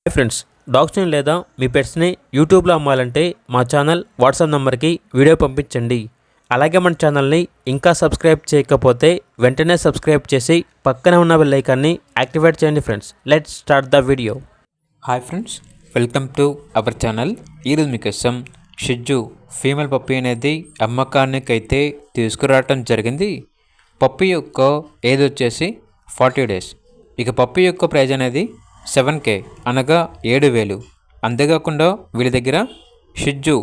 Hi friends, డాగ్స్ని లేదా మీ పెట్స్ని యూట్యూబ్లో అమ్మాలంటే మా ఛానల్ వాట్సాప్ నెంబర్కి వీడియో పంపించండి. అలాగే మన ఛానల్ని ఇంకా సబ్స్క్రైబ్ చేయకపోతే వెంటనే సబ్స్క్రైబ్ చేసి పక్కనే ఉన్న బెల్ ఐకాన్ని యాక్టివేట్ చేయండి. Friends, let's start the video. Hi friends, welcome to our channel. ఈరోజు మీకోసం షిజ్జు ఫీమేల్ పప్పీ అనేది అమ్మకానికైతే తీసుకురావటం జరిగింది. పప్పీ యొక్క ఏజ్ వచ్చేసి 40 days. ఇక పప్పీ యొక్క ప్రైజ్ అనేది 7K అనగా 7,000. అంతేకాకుండా వీళ్ళ దగ్గర షిజ్జు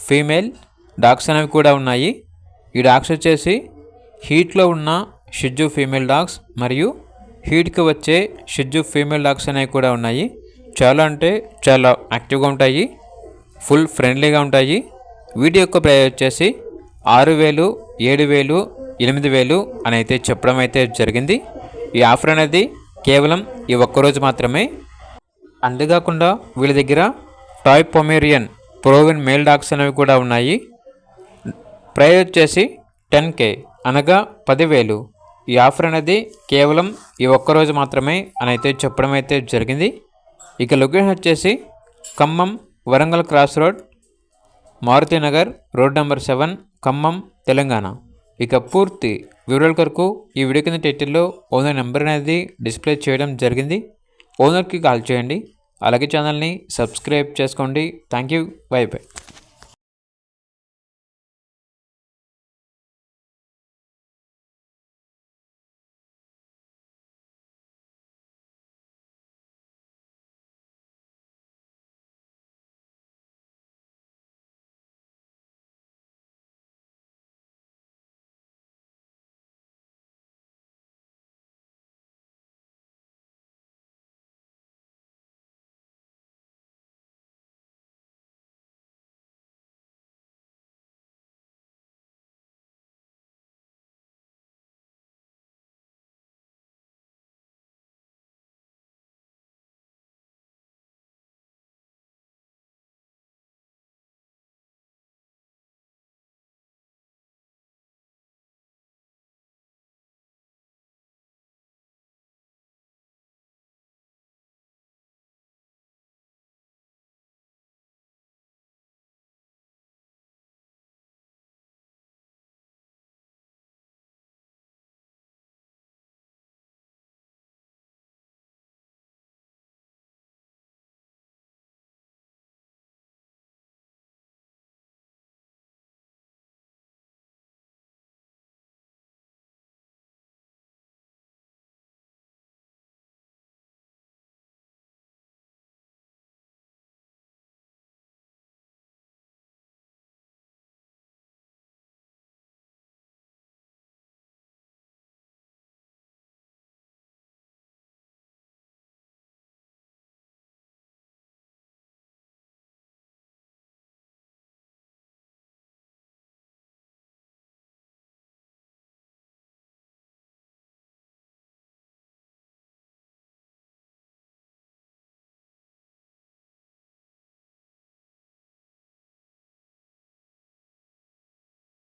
ఫీమేల్ డాగ్స్ అనేవి కూడా ఉన్నాయి. ఈ డాగ్స్ వచ్చేసి హీట్లో ఉన్న షిజ్జు ఫీమేల్ డాగ్స్ మరియు హీట్కి వచ్చే షిజ్జు ఫీమేల్ డాగ్స్ అనేవి కూడా ఉన్నాయి. చాలా అంటే చాలా యాక్టివ్గా ఉంటాయి, ఫుల్ ఫ్రెండ్లీగా ఉంటాయి. వీటి యొక్క ప్రైస్ వచ్చేసి 6,000, 7,000, 8,000 అని అయితే చెప్పడం అయితే జరిగింది. ఈ ఆఫర్ అనేది కేవలం ఈ ఒక్కరోజు మాత్రమే. అంతేకాకుండా వీళ్ళ దగ్గర toy Pomeranian proven male dogs అనేవి కూడా ఉన్నాయి. ప్రైస్ వచ్చేసి 10K అనగా 10,000. ఈ ఆఫర్ అనేది కేవలం ఈ ఒక్కరోజు మాత్రమే అని అయితే చెప్పడం అయితే జరిగింది. ఇక లొకేషన్ వచ్చేసి Khammam Warangal cross road, Maruthi Nagar road number 7, Khammam, Telangana. ఇక పూర్తి వివరాల కొరకు ఈ వీడియో కింద టైటిల్లో ఓనర్ నెంబర్ అనేది డిస్ప్లే చేయడం జరిగింది. ఓనర్కి కాల్ చేయండి. అలాగే ఛానల్ని సబ్స్క్రైబ్ చేసుకోండి. Thank you. By by.